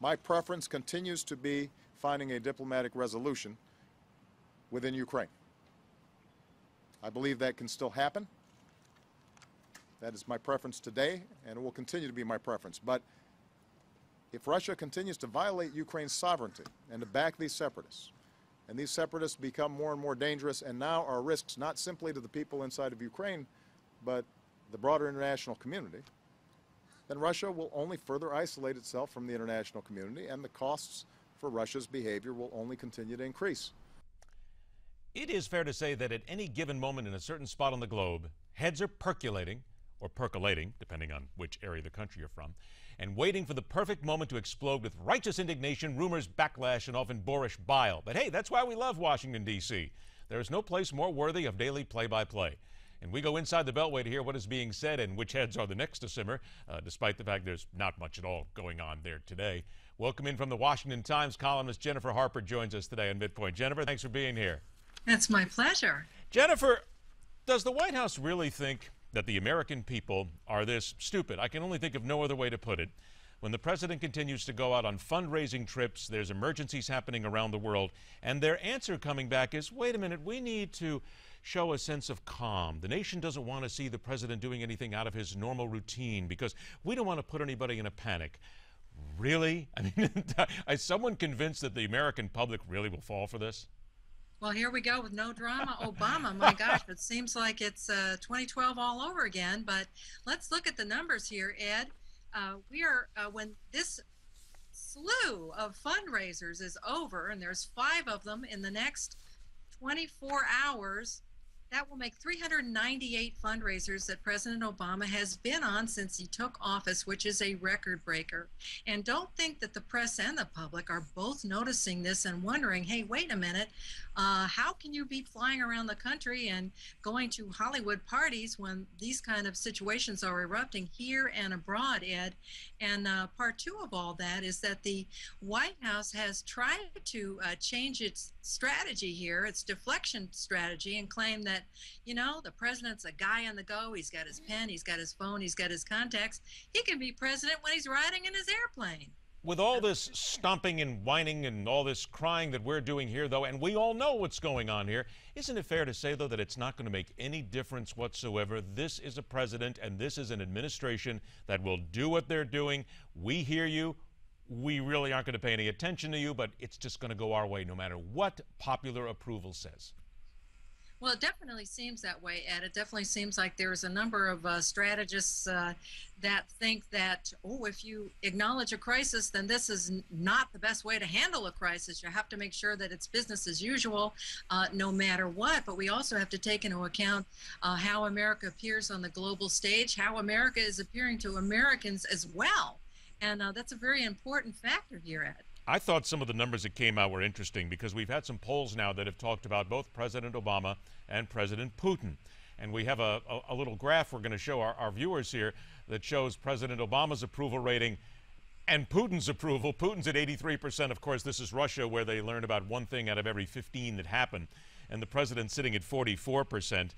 My preference continues to be finding a diplomatic resolution within Ukraine. I believe that can still happen. That is my preference today, and it will continue to be my preference. But if Russia continues to violate Ukraine's sovereignty and to back these separatists, and these separatists become more and more dangerous and now are risks not simply to the people inside of Ukraine, but the broader international community, then Russia will only further isolate itself from the international community, and the costs for Russia's behavior will only continue to increase. It is fair to say that at any given moment in a certain spot on the globe, heads are percolating, or percolating, depending on which area of the country you're from, and waiting for the perfect moment to explode with righteous indignation, rumors, backlash, and often boorish bile. But hey, that's why we love Washington, D.C. There is no place more worthy of daily play-by-play. And we go inside the Beltway to hear what is being said and which heads are the next to simmer, despite the fact there's not much at all going on there today. Welcome in from the Washington Times, columnist Jennifer Harper joins us today on MidPoint. Jennifer, thanks for being here. It's my pleasure. Jennifer, does the White House really think that the American people are this stupid? I can only think of no other way to put it. When the president continues to go out on fundraising trips, there's emergencies happening around the world, and their answer coming back is, wait a minute, we need to show a sense of calm. The nation doesn't want to see the president doing anything out of his normal routine because we don't want to put anybody in a panic. Really? I mean, is someone convinced that the American public really will fall for this? Well, here we go with no drama. Obama, my gosh, it seems like it's 2012 all over again. But let's look at the numbers here, Ed. When this slew of fundraisers is over, and there's 5 of them in the next 24 hours, that will make 398 fundraisers that President Obama has been on since he took office, which is a record breaker. And don't think that the press and the public are both noticing this and wondering, hey, wait a minute, how can you be flying around the country and going to Hollywood parties when these kind of situations are erupting here and abroad, Ed? And part 2 of all that is that the White House has tried to change its strategy here, its deflection strategy, and claim that, you know, the president's a guy on the go. He's got his pen, he's got his phone, he's got his contacts. He can be president when he's riding in his airplane. With all this stomping and whining and all this crying that we're doing here, though, and we all know what's going on here, isn't it fair to say, though, that it's not going to make any difference whatsoever? This is a president and this is an administration that will do what they're doing. We hear you. We really aren't going to pay any attention to you, but it's just going to go our way no matter what popular approval says. Well, it definitely seems that way, Ed. It definitely seems like there's a number of strategists that think that, oh, if you acknowledge a crisis, then this is not the best way to handle a crisis. You have to make sure that it's business as usual, no matter what. But we also have to take into account how America appears on the global stage, how America is appearing to Americans as well. And that's a very important factor here, Ed. I thought some of the numbers that came out were interesting because we've had some polls now that have talked about both President Obama and President Putin. And we have a little graph we're going to show our viewers here that shows President Obama's approval rating and Putin's approval. Putin's at 83%. Of course, this is Russia, where they learn about 1 thing out of every 15 that happen. And the president's sitting at 44%.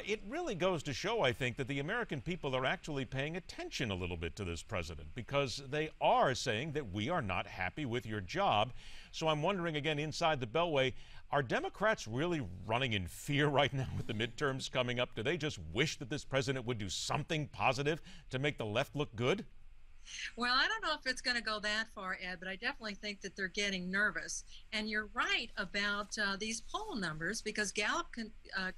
It really goes to show, I think, that the American people are actually paying attention a little bit to this president because they are saying that we are not happy with your job. So I'm wondering, again, inside the Beltway, are Democrats really running in fear right now with the midterms coming up? Do they just wish that this president would do something positive to make the left look good? Well, I don't know if it's going to go that far, Ed, but I definitely think that they're getting nervous. And you're right about these poll numbers, because Gallup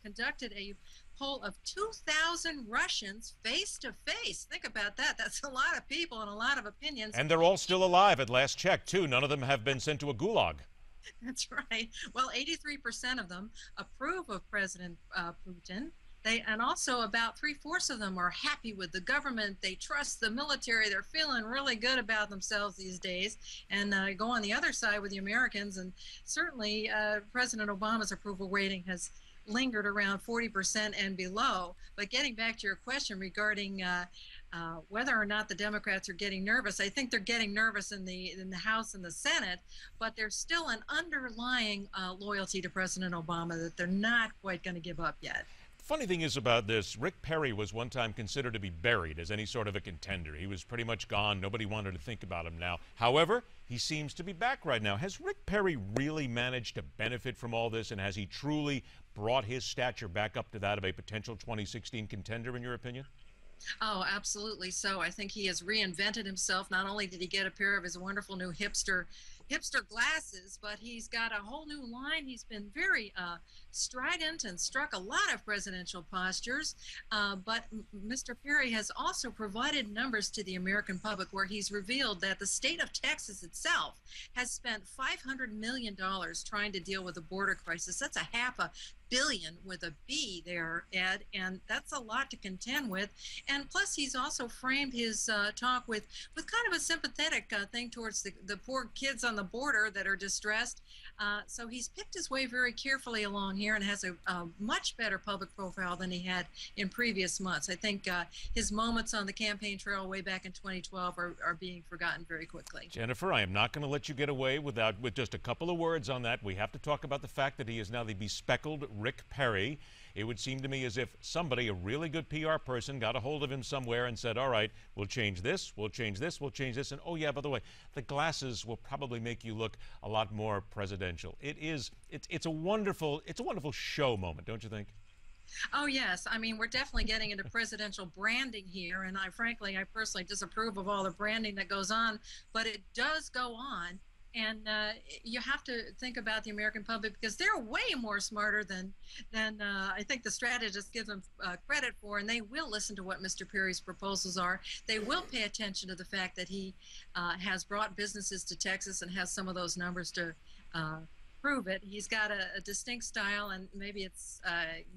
conducted a poll of 2,000 Russians face-to-face. Think about that. That's a lot of people and a lot of opinions. And they're all still alive at last check, too. None of them have been sent to a gulag. That's right. Well, 83% of them approve of President Putin. And also about 3/4 of them are happy with the government. They trust the military. They're feeling really good about themselves these days. And go on the other side with the Americans. And certainly President Obama's approval rating has lingered around 40% and below. But getting back to your question regarding whether or not the Democrats are getting nervous, I think they're getting nervous in the House and the Senate, but there's still an underlying loyalty to President Obama that they're not quite going to give up yet. Funny thing is about this, Rick Perry was one time considered to be buried as any sort of a contender. He was pretty much gone. Nobody wanted to think about him now. However, he seems to be back right now. Has Rick Perry really managed to benefit from all this, and has he truly brought his stature back up to that of a potential 2016 contender, in your opinion? Oh, absolutely. So I think he has reinvented himself. Not only did he get a pair of his wonderful new hipster glasses, but he's got a whole new line. He's been very strident and struck a lot of presidential postures. But Mr. Perry has also provided numbers to the American public where he's revealed that the state of Texas itself has spent $500 million trying to deal with the border crisis. That's a $500 million with a B there, Ed, and that's a lot to contend with. And plus, he's also framed his talk with kind of a sympathetic thing towards the poor kids on the border that are distressed. So he's picked his way very carefully along here and has a much better public profile than he had in previous months. I think his moments on the campaign trail way back in 2012 are being forgotten very quickly. Jennifer, I am not going to let you get away with just a couple of words on that. We have to talk about the fact that he is now the bespectacled Rick Perry. It would seem to me as if somebody, a really good PR person, got a hold of him somewhere and said, all right, we'll change this, we'll change this, we'll change this, and oh yeah, by the way, the glasses will probably make you look a lot more presidential. It's a wonderful show moment, don't you think? Oh, yes. I mean, we're definitely getting into presidential branding here, and I personally disapprove of all the branding that goes on, but it does go on. And you have to think about the American public because they're way more smarter than I think the strategists give them credit for, and they will listen to what Mr. Perry's proposals are. They will pay attention to the fact that he has brought businesses to Texas and has some of those numbers to prove it. He's got a distinct style, and maybe it's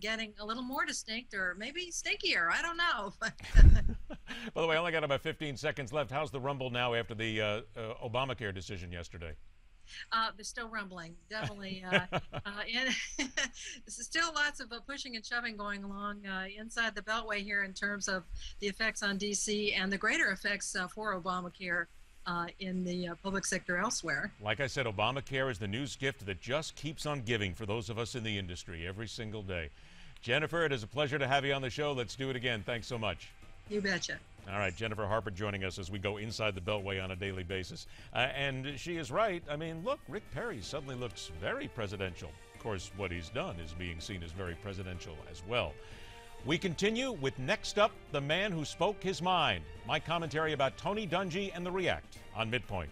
getting a little more distinct, or maybe stinkier. I don't know. By the way, I only got about 15 seconds left. How's the rumble now after the Obamacare decision yesterday? They're still rumbling, definitely. There's still lots of pushing and shoving going along inside the Beltway here in terms of the effects on D.C. and the greater effects for Obamacare in the public sector elsewhere. Like I said, Obamacare is the news gift that just keeps on giving for those of us in the industry every single day. Jennifer, it is a pleasure to have you on the show. Let's do it again. Thanks so much. You betcha. All right, Jennifer Harper joining us as we go inside the Beltway on a daily basis. And she is right. I mean, look, Rick Perry suddenly looks very presidential. Of course, what he's done is being seen as very presidential as well. We continue with next up, the man who spoke his mind. My commentary about Tony Dungy and the React on MidPoint.